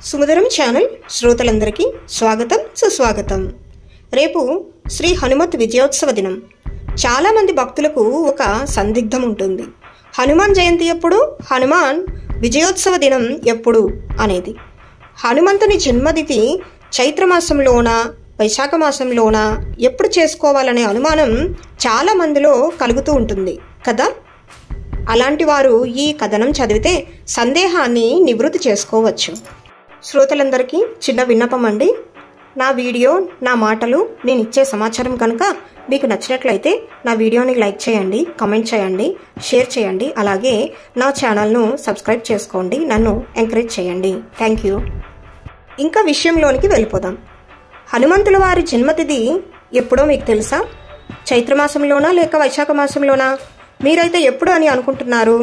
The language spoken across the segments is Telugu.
సుమధురం ఛానల్ శ్రోతలందరికీ స్వాగతం సుస్వాగతం. రేపు శ్రీ హనుమత్ విజయోత్సవ దినం. చాలామంది భక్తులకు ఒక సందిగ్ధం ఉంటుంది. హనుమాన్ జయంతి ఎప్పుడు, హనుమాన్ విజయోత్సవ దినం ఎప్పుడు అనేది. హనుమంతుని జన్మతిథి చైత్రమాసంలోనా వైశాఖ మాసంలోనా ఎప్పుడు చేసుకోవాలనే అనుమానం చాలా మందిలో కలుగుతూ ఉంటుంది కదా. అలాంటి వారు ఈ కథనం చదివితే సందేహాన్ని నివృత్తి చేసుకోవచ్చు. శ్రోతలందరికీ చిన్న విన్నపం అండి. నా వీడియో, నా మాటలు, నేను ఇచ్చే సమాచారం కనుక మీకు నచ్చినట్లయితే నా వీడియోని లైక్ చేయండి, కామెంట్ చేయండి, షేర్ చేయండి. అలాగే నా ఛానల్ను సబ్స్క్రైబ్ చేసుకోండి, నన్ను ఎంకరేజ్ చేయండి. Thank you. ఇంకా విషయంలోనికి వెళ్ళిపోదాం. హనుమంతుల వారి జన్మతిథి ఎప్పుడో మీకు తెలుసా? చైత్రమాసంలోనా లేక వైశాఖ మాసంలోనా? మీరైతే ఎప్పుడు అని అనుకుంటున్నారు?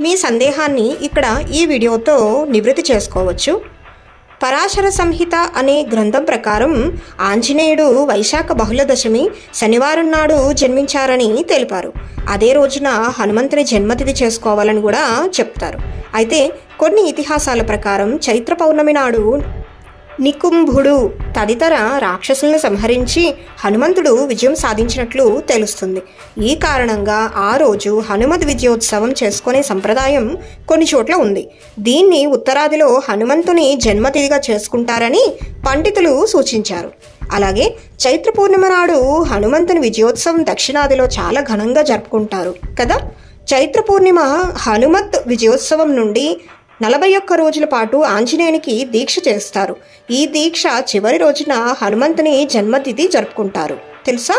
మీ సందేహాన్ని ఇక్కడ ఈ వీడియోతో నివృత్తి చేసుకోవచ్చు. పరాశర సంహిత అనే గ్రంథం ప్రకారం ఆంజనేయుడు వైశాఖ బహుళదశమి శనివారం నాడు జన్మించారని తెలిపారు. అదే రోజున హనుమంతుని జన్మతిథి చేసుకోవాలని కూడా చెప్తారు. అయితే కొన్ని ఇతిహాసాల ప్రకారం చైత్ర పౌర్ణమి నాడు నికుంభుడు తదితర రాక్షసులను సంహరించి హనుమంతుడు విజయం సాధించినట్లు తెలుస్తుంది. ఈ కారణంగా ఆ రోజు హనుమద్ విజయోత్సవం చేసుకునే సంప్రదాయం కొన్ని చోట్ల ఉంది. దీన్ని ఉత్తరాదిలో హనుమంతుని జన్మతిథిగా చేసుకుంటారని పండితులు సూచించారు. అలాగే చైత్ర పూర్ణిమ నాడు హనుమంతుని విజయోత్సవం దక్షిణాదిలో చాలా ఘనంగా జరుపుకుంటారు కదా. చైత్ర పూర్ణిమ హనుమత్ విజయోత్సవం నుండి 41 రోజుల పాటు ఆంజనేయునికి దీక్ష చేస్తారు. ఈ దీక్ష చివరి రోజున హనుమంతుని జన్మతిథి జరుపుకుంటారు. తెలుసా?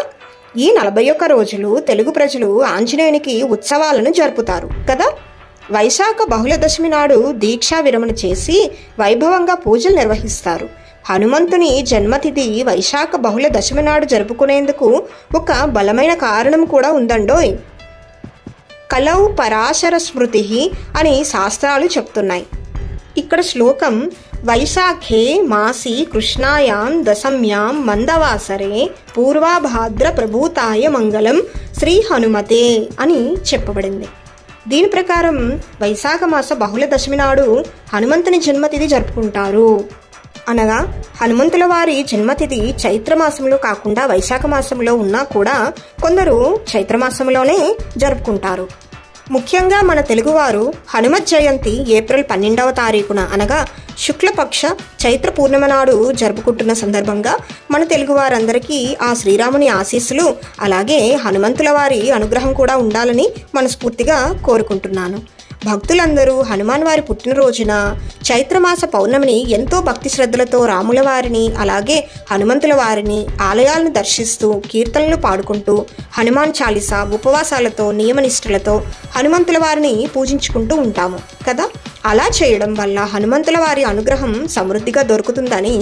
ఈ 41 రోజులు తెలుగు ప్రజలు ఆంజనేయునికి ఉత్సవాలను జరుపుతారు కదా. వైశాఖ బహుళదశమి నాడు దీక్షా విరమణ చేసి వైభవంగా పూజలు నిర్వహిస్తారు. హనుమంతుని జన్మతిథి వైశాఖ బహుళదశమి నాడు జరుపుకునేందుకు ఒక బలమైన కారణం కూడా ఉందండోయ్. కలౌ పరాశర స్మృతి అని శాస్త్రాలు చెప్తున్నాయి. ఇక్కడ శ్లోకం వైశాఖే మాసి కృష్ణాయాం దశమ్యాం మందవాసరే పూర్వాభాద్ర ప్రభూతాయ మంగళం శ్రీ హనుమతే అని చెప్పబడింది. దీని ప్రకారం వైశాఖ మాస బహుళ దశమి నాడు హనుమంతుని జన్మతిథి జరుపుకుంటారు. అనగా హనుమంతుల వారి జన్మతిథి చైత్రమాసంలో కాకుండా వైశాఖ మాసంలో ఉన్నా కూడా కొందరు చైత్రమాసంలోనే జరుపుకుంటారు. ముఖ్యంగా మన తెలుగువారు హనుమత్ జయంతి ఏప్రిల్ 12వ తారీఖున అనగా శుక్లపక్ష చైత్ర పూర్ణిమ నాడు జరుపుకుంటున్న సందర్భంగా మన తెలుగువారందరికీ ఆ శ్రీరాముని ఆశీస్సులు అలాగే హనుమంతుల వారి అనుగ్రహం కూడా ఉండాలని మనస్ఫూర్తిగా కోరుకుంటున్నాను. భక్తులందరూ హనుమాన్ వారి పుట్టినరోజున చైత్రమాస పౌర్ణమిని ఎంతో భక్తి శ్రద్ధలతో రాముల వారిని అలాగే హనుమంతుల వారిని ఆలయాలను దర్శిస్తూ కీర్తనలు పాడుకుంటూ హనుమాన్ చాలీసా ఉపవాసాలతో నియమనిష్ఠలతో హనుమంతుల వారిని పూజించుకుంటూ ఉంటాము కదా. అలా చేయడం వల్ల హనుమంతుల వారి అనుగ్రహం సమృద్ధిగా దొరుకుతుందని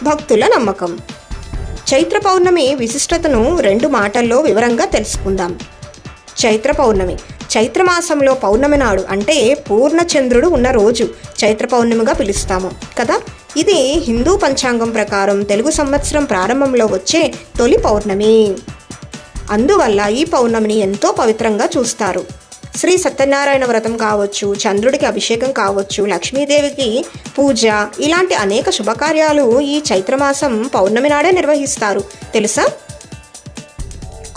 భక్తుల నమ్మకం. చైత్ర పౌర్ణమి విశిష్టతను 2 మాటల్లో వివరంగా తెలుసుకుందాం. చైత్ర పౌర్ణమి చైత్రమాసంలో పౌర్ణమి నాడు అంటే పూర్ణచంద్రుడు ఉన్న రోజు చైత్ర పౌర్ణమిగా పిలుస్తాము కదా. ఇది హిందూ పంచాంగం ప్రకారం తెలుగు సంవత్సరం ప్రారంభంలో వచ్చే తొలి పౌర్ణమి. అందువల్ల ఈ పౌర్ణమిని ఎంతో పవిత్రంగా చూస్తారు. శ్రీ సత్యనారాయణ వ్రతం కావచ్చు, చంద్రుడికి అభిషేకం కావచ్చు, లక్ష్మీదేవికి పూజ, ఇలాంటి అనేక శుభకార్యాలు ఈ చైత్రమాసం పౌర్ణమి నాడే నిర్వహిస్తారు. తెలుసా?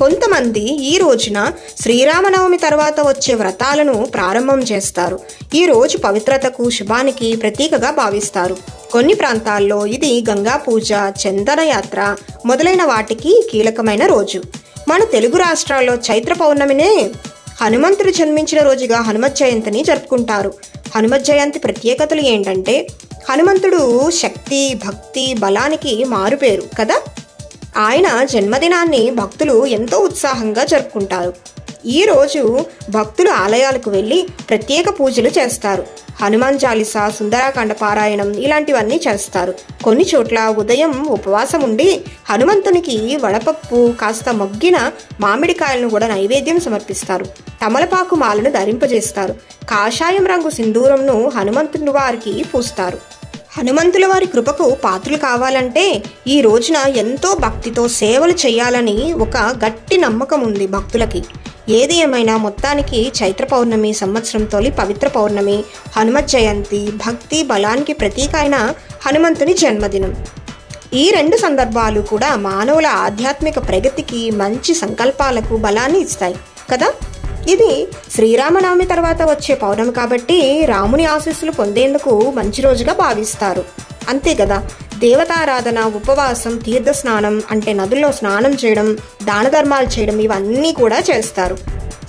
కొంతమంది ఈ రోజున శ్రీరామనవమి తర్వాత వచ్చే వ్రతాలను ప్రారంభం చేస్తారు. ఈ రోజు పవిత్రతకు శుభానికి ప్రతీకగా భావిస్తారు. కొన్ని ప్రాంతాల్లో ఇది గంగా పూజ, చందన యాత్ర మొదలైన వాటికి కీలకమైన రోజు. మన తెలుగు రాష్ట్రాల్లో చైత్ర పౌర్ణమినే హనుమంతుడు జన్మించిన రోజుగా హనుమత్ జయంతిని జరుపుకుంటారు. హనుమత్ జయంతి ప్రత్యేకతలు ఏంటంటే హనుమంతుడు శక్తి, భక్తి, బలానికి మారుపేరు కదా. ఆయన జన్మదినాన్ని భక్తులు ఎంతో ఉత్సాహంగా జరుపుకుంటారు. ఈ రోజు భక్తులు ఆలయాలకు వెళ్ళి ప్రత్యేక పూజలు చేస్తారు. హనుమాన్ చాలీసా, సుందరాకాండ పారాయణం ఇలాంటివన్నీ చేస్తారు. కొన్ని చోట్ల ఉదయం ఉపవాసం ఉండి హనుమంతునికి వడపప్పు, కాస్త మొగ్గిన మామిడికాయలను కూడా నైవేద్యం సమర్పిస్తారు. తమలపాకు మాలను ధరింపజేస్తారు. కాషాయం రంగు సింధూరంను హనుమంతుని వారికి పూస్తారు. హనుమంతుల వారి కృపకు పాత్రలు కావాలంటే ఈ రోజున ఎంతో భక్తితో సేవలు చేయాలని ఒక గట్టి నమ్మకం ఉంది భక్తులకి. ఏది ఏమైనా మొత్తానికి చైత్ర పౌర్ణమి సంవత్సరం తొలి పవిత్ర పౌర్ణమి, హనుమత్ జయంతి, భక్తి బలానికి ప్రతీక అయిన హనుమంతుని జన్మదినం. ఈ రెండు సందర్భాలు కూడా మానవుల ఆధ్యాత్మిక ప్రగతికి, మంచి సంకల్పాలకు బలాన్ని ఇస్తాయి కదా. ఇది శ్రీరామనవమి తర్వాత వచ్చే పౌర్ణమి కాబట్టి రాముని ఆశీస్సులు పొందేందుకు మంచి రోజుగా భావిస్తారు. అంతే కదా. దేవతారాధన, ఉపవాసం, తీర్థ స్నానం అంటే నదుల్లో స్నానం చేయడం, దాన ధర్మాలు చేయడం ఇవన్నీ కూడా చేస్తారు.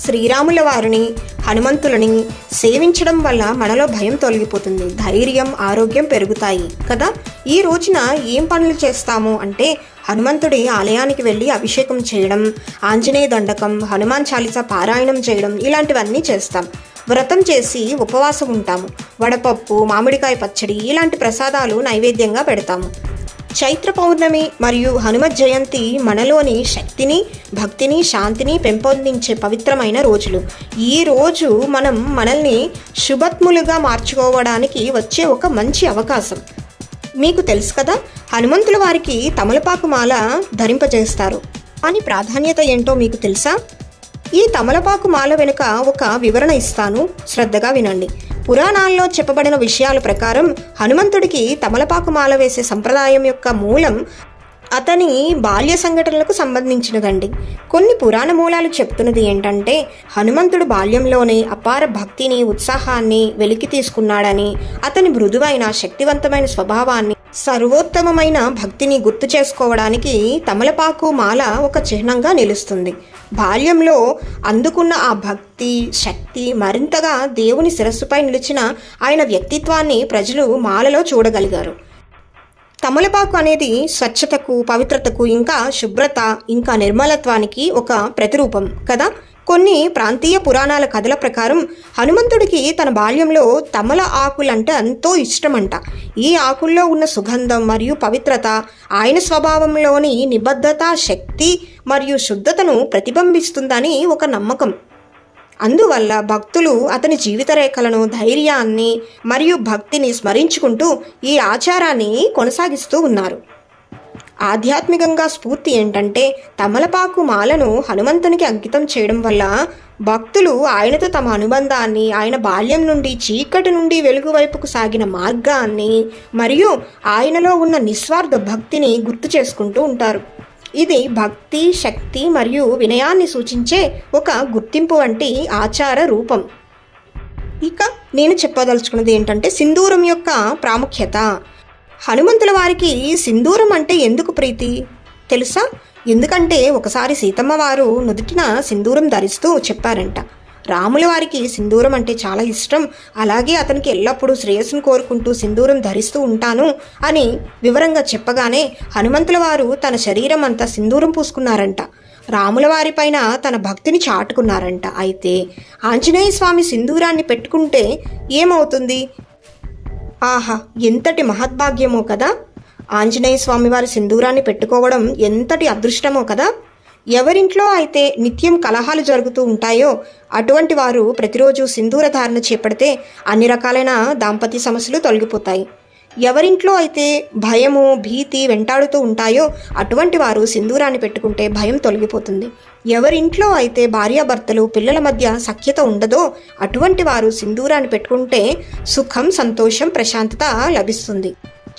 శ్రీరాముల వారిని, హనుమంతులని సేవించడం వల్ల మనలో భయం తొలగిపోతుంది, ధైర్యం, ఆరోగ్యం పెరుగుతాయి కదా. ఈ రోజున ఏం పనులు చేస్తాము అంటే హనుమంతుడి ఆలయానికి వెళ్ళి అభిషేకం చేయడం, ఆంజనేయ దండకం, హనుమాన్ చాలీసా పారాయణం చేయడం ఇలాంటివన్నీ చేస్తాం. వ్రతం చేసి ఉపవాసం ఉంటాము. వడపప్పు, మామిడికాయ పచ్చడి ఇలాంటి ప్రసాదాలు నైవేద్యంగా పెడతాము. చైత్ర పౌర్ణమి మరియు హనుమత్ జయంతి మనలోని శక్తిని, భక్తిని, శాంతిని పెంపొందించే పవిత్రమైన రోజులు. ఈ రోజు మనం మనల్ని శుభత్ములుగా మార్చుకోవడానికి వచ్చే ఒక మంచి అవకాశం. మీకు తెలుసు కదా, హనుమంతుల వారికి తమలపాకు మాల ధరింపజేస్తారు. అని ప్రాధాన్యత ఏంటో మీకు తెలుసా? ఈ తమలపాకు మాల వెనుక ఒక వివరణ ఇస్తాను, శ్రద్ధగా వినండి. పురాణాల్లో చెప్పబడిన విషయాల ప్రకారం హనుమంతుడికి తమలపాకు మాల వేసే సంప్రదాయం యొక్క మూలం అతని బాల్య సంఘటనలకు సంబంధించినదండి. కొన్ని పురాణ మూలాలు చెప్తున్నది ఏంటంటే హనుమంతుడు బాల్యంలోనే అపార భక్తిని, ఉత్సాహాన్ని వెలికి తీసుకున్నాడని, అతని మృదువైన, శక్తివంతమైన స్వభావాన్ని, సర్వోత్తమమైన భక్తిని గుర్తు చేసుకోవడానికి తమలపాకు మాల ఒక చిహ్నంగా నిలుస్తుంది. బాల్యంలో అందుకున్న ఆ భక్తి, శక్తి మరింతగా దేవుని శిరస్సుపై నిలిచిన ఆయన వ్యక్తిత్వాన్ని ప్రజలు మాలలో చూడగలిగారు. తమలపాకు అనేది స్వచ్ఛతకు, పవిత్రతకు, ఇంకా శుభ్రత, ఇంకా నిర్మలత్వానికి ఒక ప్రతిరూపం కదా. కొన్ని ప్రాంతీయ పురాణాల కథల ప్రకారం హనుమంతుడికి తన బాల్యంలో తమల ఆకులంటే ఎంతో ఇష్టమంట. ఈ ఆకుల్లో ఉన్న సుగంధం మరియు పవిత్రత ఆయన స్వభావంలోని నిబద్ధత, శక్తి మరియు శుద్ధతను ప్రతిబింబిస్తుందని ఒక నమ్మకం. అందువల్ల భక్తులు అతని జీవిత రేఖలను, ధైర్యాన్ని మరియు భక్తిని స్మరించుకుంటూ ఈ ఆచారాన్ని కొనసాగిస్తూ ఉన్నారు. ఆధ్యాత్మికంగా స్ఫూర్తి ఏంటంటే తమలపాకు మాలను హనుమంతునికి అంకితం చేయడం వల్ల భక్తులు ఆయనతో తమ అనుబంధాన్ని, ఆయన బాల్యం నుండి చీకటి నుండి వెలుగు వైపుకు సాగిన మార్గాన్ని మరియు ఆయనలో ఉన్న నిస్వార్థ భక్తిని గుర్తు చేసుకుంటూ ఉంటారు. ఇది భక్తి, శక్తి మరియు వినయాన్ని సూచించే ఒక గుర్తింపు వంటి ఆచార రూపం. ఇక నేను చెప్పదలుచుకున్నది ఏంటంటే సింధూరం యొక్క ప్రాముఖ్యత. హనుమంతుల వారికి సింధూరం అంటే ఎందుకు ప్రీతి తెలుసా? ఎందుకంటే ఒకసారి సీతమ్మ వారు నుదుటిన సింధూరం ధరిస్తూ చెప్పారంట, రాముల వారికి సింధూరం అంటే చాలా ఇష్టం, అలాగే అతనికి ఎల్లప్పుడూ శ్రేయస్సును కోరుకుంటూ సింధూరం ధరిస్తూ ఉంటాను అని వివరంగా చెప్పగానే హనుమంతుల వారు తన శరీరం అంతా సింధూరం పూసుకున్నారంట. రాముల వారిపైన తన భక్తిని చాటుకున్నారంట. అయితే ఆంజనేయ స్వామి సింధూరాన్ని పెట్టుకుంటే ఏమవుతుంది? ఆహా, ఎంతటి మహద్భాగ్యమో కదా. ఆంజనేయ స్వామి వారి సింధూరాన్ని పెట్టుకోవడం ఎంతటి అదృష్టమో కదా. ఎవరింట్లో అయితే నిత్యం కలహాలు జరుగుతూ ఉంటాయో అటువంటి వారు ప్రతిరోజు సింధూర ధారణ చేపడితే అన్ని రకాలైన దాంపత్య సమస్యలు తొలగిపోతాయి. ఎవరింట్లో అయితే భయము, భీతి వెంటాడుతూ ఉంటాయో అటువంటి వారు సింధూరాన్ని పెట్టుకుంటే భయం తొలగిపోతుంది. ఎవరింట్లో అయితే భార్యాభర్తలు, పిల్లల మధ్య సఖ్యత ఉండదో అటువంటి వారు సింధూరాన్ని పెట్టుకుంటే సుఖం, సంతోషం, ప్రశాంతత లభిస్తుంది.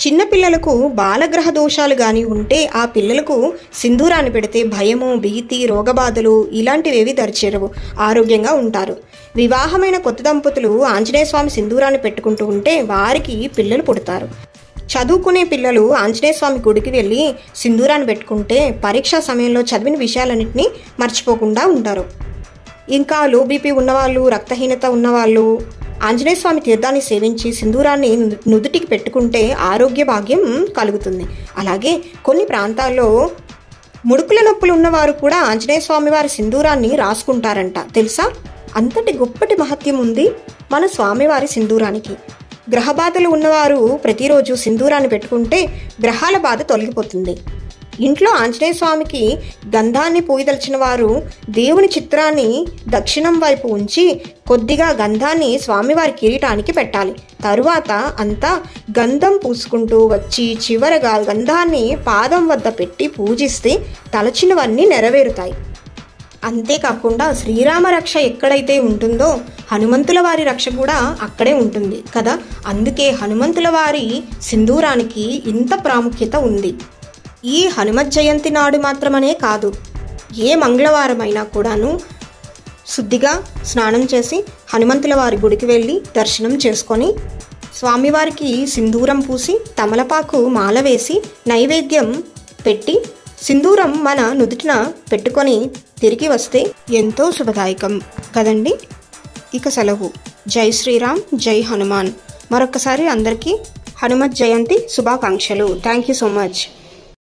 చిన్నపిల్లలకు బాలగ్రహ దోషాలు కానీ ఉంటే ఆ పిల్లలకు సింధూరాన్ని పెడితే భయము, భీతి, రోగబాధలు ఇలాంటివేవి దరిచేరవు, ఆరోగ్యంగా ఉంటారు. వివాహమైన కొత్త దంపతులు ఆంజనేయ స్వామి సింధూరాన్ని పెట్టుకుంటూ ఉంటే వారికి పిల్లలు పుడతారు. చదువుకునే పిల్లలు ఆంజనేయ స్వామి గుడికి వెళ్ళి సింధూరాన్ని పెట్టుకుంటే పరీక్షా సమయంలో చదివిన విషయాలన్నింటినీ మర్చిపోకుండా ఉంటారు. ఇంకా లో బీపీ ఉన్నవాళ్ళు, రక్తహీనత ఉన్నవాళ్ళు ఆంజనేయ స్వామి తీర్థాన్ని సేవించి సింధూరాన్ని నుదుటికి పెట్టుకుంటే ఆరోగ్య భాగ్యం కలుగుతుంది. అలాగే కొన్ని ప్రాంతాల్లో ముడుకుల నొప్పులు ఉన్నవారు కూడా ఆంజనేయ స్వామి వారి సింధూరాన్ని రాసుకుంటారంట. తెలుసా? అంతటి గొప్పటి మహత్యం ఉంది మన స్వామివారి సింధూరానికి. గ్రహ బాధలు ఉన్నవారు ప్రతిరోజు సింధూరాన్ని పెట్టుకుంటే గ్రహాల బాధ తొలగిపోతుంది. ఇంట్లో ఆంజనేయ స్వామికి గంధాన్ని పూయదలిచిన వారు దేవుని చిత్రాన్ని దక్షిణం వైపు ఉంచి కొద్దిగా గంధాన్ని స్వామివారి కిరీటానికి పెట్టాలి. తరువాత అంతా గంధం పూసుకుంటూ వచ్చి చివరగా గంధాన్ని పాదం వద్ద పెట్టి పూజిస్తే తలచినవన్నీ నెరవేరుతాయి. అంతేకాకుండా శ్రీరామ రక్ష ఎక్కడైతే ఉంటుందో హనుమంతుల వారి రక్ష కూడా అక్కడే ఉంటుంది కదా. అందుకే హనుమంతుల వారి సింధూరానికి ఇంత ప్రాముఖ్యత ఉంది. ఈ హనుమత్ జయంతి నాడు మాత్రమనే కాదు, ఏ మంగళవారమైనా కూడాను శుద్ధిగా స్నానం చేసి హనుమంతుల వారి గుడికి వెళ్ళి దర్శనం చేసుకొని స్వామివారికి సింధూరం పూసి తమలపాకు మాల వేసి నైవేద్యం పెట్టి సింధూరం మన నుదుటిన పెట్టుకొని తిరిగి వస్తే ఎంతో శుభదాయకం కదండి. ఇక సెలవు. జై శ్రీరామ్, జై హనుమాన్. మరొకసారి అందరికీ హనుమత్ జయంతి శుభాకాంక్షలు. Thank you so much.